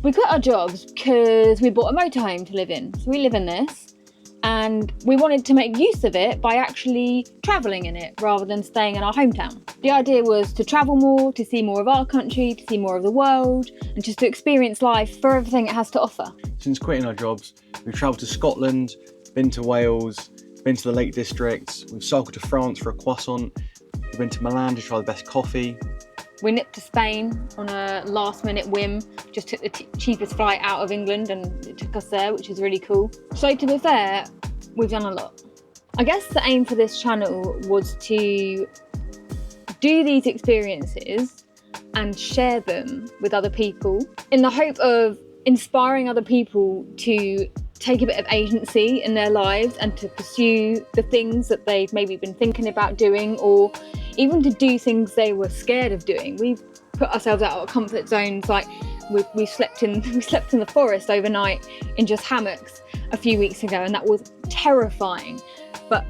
We quit our jobs because we bought a motorhome to live in. So we live in this and we wanted to make use of it by actually travelling in it rather than staying in our hometown. The idea was to travel more, to see more of our country, to see more of the world, and just to experience life for everything it has to offer. Since quitting our jobs, we've travelled to Scotland, been to Wales, been to the Lake District, we've cycled to France for a croissant, we've been to Milan to try the best coffee. We nipped to Spain on a last minute whim, just took the cheapest flight out of England and it took us there, which is really cool. So to be fair, we've done a lot. I guess the aim for this channel was to do these experiences and share them with other people in the hope of inspiring other people to take a bit of agency in their lives and to pursue the things that they've maybe been thinking about doing, or even to do things they were scared of doing. We've put ourselves out of our comfort zones. Like we slept in the forest overnight in just hammocks a few weeks ago, and that was terrifying. But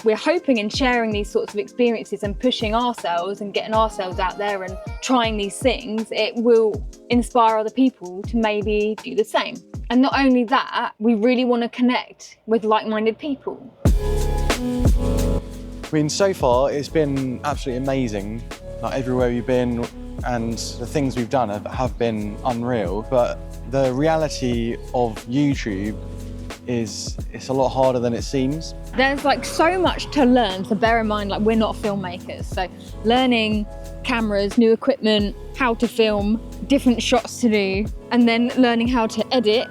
we're hoping in sharing these sorts of experiences and pushing ourselves and getting ourselves out there and trying these things, it will inspire other people to maybe do the same. And not only that, we really want to connect with like-minded people. I mean, so far it's been absolutely amazing. Like, everywhere we've been and the things we've done have been unreal. But the reality of YouTube is it's a lot harder than it seems. There's like so much to learn, so bear in mind, like, we're not filmmakers, so learning cameras, new equipment, how to film, different shots to do, and then learning how to edit,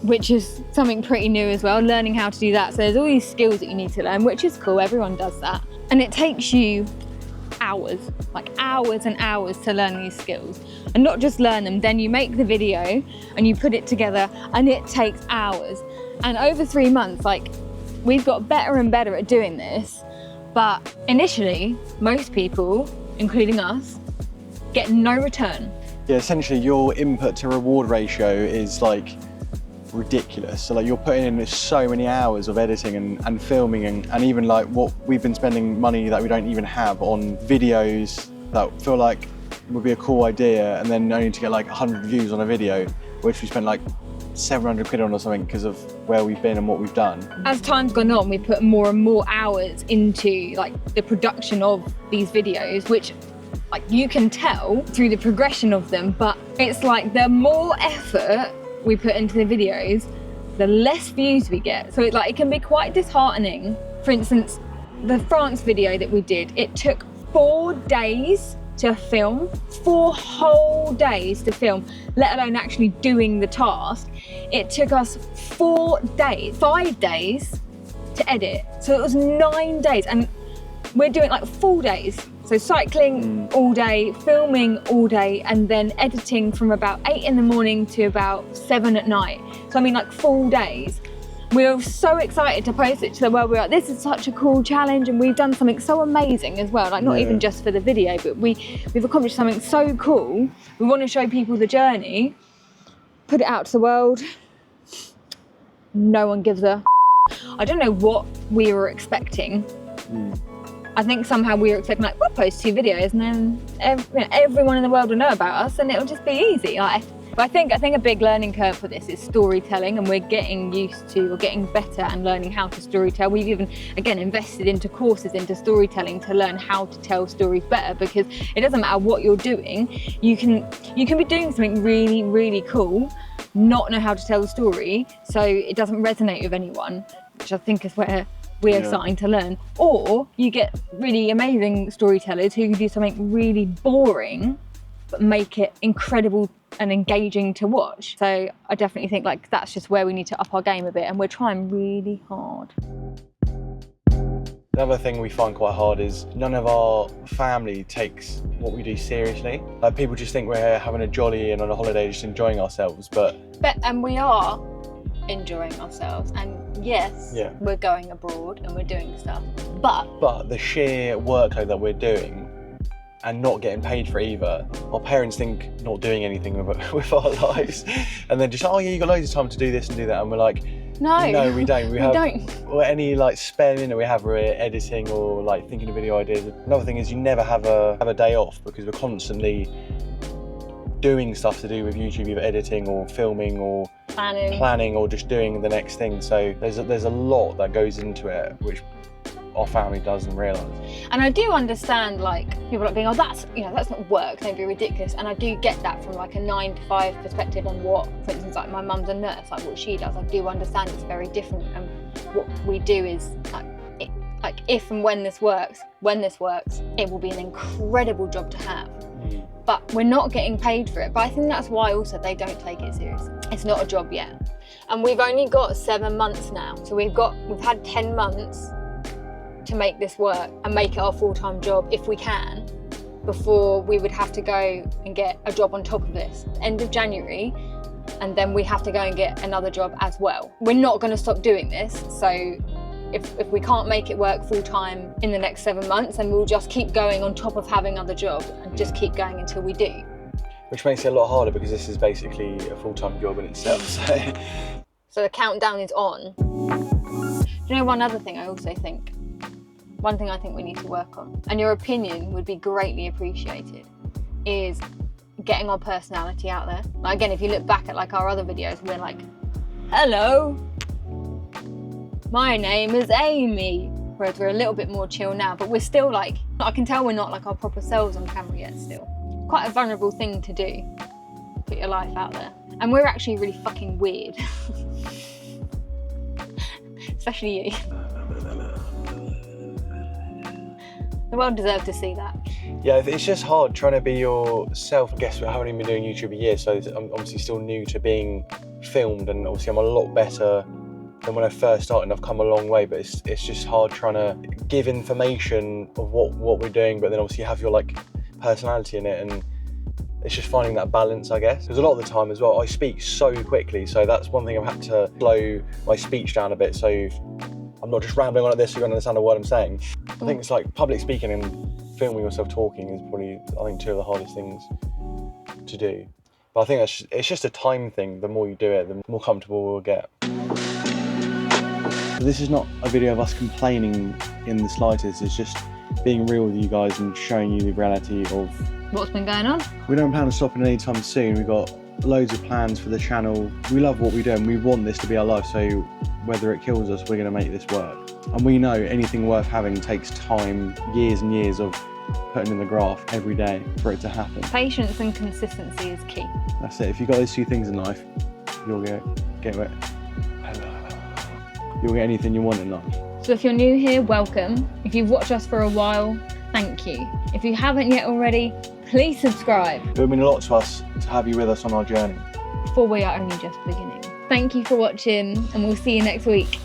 which is something pretty new as well, learning how to do that. So there's all these skills that you need to learn, which is cool, everyone does that. And it takes you hours, like hours and hours to learn these skills. And not just learn them, then you make the video and you put it together and it takes hours. And over 3 months, like, we've got better and better at doing this. But initially, most people, including us, get no return. Yeah, essentially your input to reward ratio is like ridiculous. So like you're putting in so many hours of editing and filming and even like what we've been spending money that we don't even have on videos that feel like would be a cool idea, and then only to get like 100 views on a video, which we spent like 700 quid on or something because of where we've been and what we've done. As time's gone on, we've put more and more hours into like the production of these videos, which like you can tell through the progression of them, but it's like the more effort we put into the videos, the less views we get. So it can be quite disheartening. For instance, the France video that we did, it took 4 days to film, 4 whole days to film, let alone actually doing the task. It took us 4 days, 5 days to edit. So it was 9 days, and we're doing like full days. So cycling all day, filming all day, and then editing from about 8 in the morning to about 7 at night. So I mean, like, full days. We were so excited to post it to the world. We were like, this is such a cool challenge, and we've done something so amazing as well. Like, not even just for the video, but we've accomplished something so cool. We want to show people the journey, put it out to the world. No one gives a I don't know what we were expecting. I think somehow we were expecting, like, we'll post 2 videos and then everyone in the world will know about us and it'll just be easy. But I think a big learning curve for this is storytelling, and we're getting used to, or getting better and learning how to storytell. We've even, again, invested into courses into storytelling to learn how to tell stories better, because it doesn't matter what you're doing. You can be doing something really, really cool, not know how to tell the story, so it doesn't resonate with anyone, which I think is where we're starting to learn. Or you get really amazing storytellers who can do something really boring but make it incredible and engaging to watch. So I definitely think, like, that's just where we need to up our game a bit, and we're trying really hard. Another thing we find quite hard is none of our family takes what we do seriously. Like, people just think we're having a jolly and on a holiday just enjoying ourselves, and we are enjoying ourselves, and yes, we're going abroad and we're doing stuff, but the sheer workload that we're doing and not getting paid for either, our parents think not doing anything with our lives, and then just, oh yeah, you got loads of time to do this and do that, and we're like, no, we don't. We don't. Or any like spare minute we have, we're editing or like thinking of video ideas. Another thing is you never have a day off, because we're constantly doing stuff to do with YouTube, either editing or filming or planning or just doing the next thing. So there's a lot that goes into it, which our family doesn't realise. And I do understand, like, people like being, oh, that's not work, don't be ridiculous. And I do get that from like a 9 to 5 perspective on what, for instance, like my mum's a nurse, like what she does. I do understand it's very different, and what we do is like if and when this works, it will be an incredible job to have. But we're not getting paid for it. But I think that's why also they don't take it seriously. It's not a job yet. And we've only got 7 months now. So we've had 10 months to make this work and make it our full-time job if we can, before we would have to go and get a job on top of this. End of January, and then we have to go and get another job as well. We're not going to stop doing this. So if we can't make it work full-time in the next 7 months, then we'll just keep going on top of having other jobs and just keep going until we do. Which makes it a lot harder because this is basically a full-time job in itself. So the countdown is on. Do you know one other thing I also think? One thing I think we need to work on, and your opinion would be greatly appreciated, is getting our personality out there. Like, again, if you look back at like our other videos, we're like, hello, my name is Amy. Whereas we're a little bit more chill now, but we're still like, I can tell we're not like our proper selves on camera yet still. Quite a vulnerable thing to do, put your life out there. And we're actually really fucking weird. Especially you. The world deserves to see that. Yeah, it's just hard trying to be yourself. I guess we haven't even been doing YouTube a year, so I'm obviously still new to being filmed, and obviously I'm a lot better than when I first started, and I've come a long way, but it's just hard trying to give information of what we're doing, but then obviously have your like personality in it, and it's just finding that balance, I guess. Because a lot of the time as well, I speak so quickly, so that's one thing I've had to slow my speech down a bit, so I'm not just rambling on like this so you don't understand a word I'm saying. I think it's like public speaking and filming yourself talking is probably, I think, 2 of the hardest things to do. But I think it's just a time thing. The more you do it, the more comfortable we'll get. This is not a video of us complaining in the slightest, it's just being real with you guys and showing you the reality of what's been going on. We don't plan on stopping anytime soon. We've got loads of plans for the channel. We love what we do and we want this to be our life, so whether it kills us, we're going to make this work. And we know anything worth having takes time, years and years of putting in the graft every day for it to happen. Patience and consistency is key. That's it. If you've got those 2 things in life, you'll get it. You'll get anything you want in life. So if you're new here, welcome. If you've watched us for a while, thank you. If you haven't yet already, please subscribe. It would mean a lot to us to have you with us on our journey. For we are only just beginning. Thank you for watching, and we'll see you next week.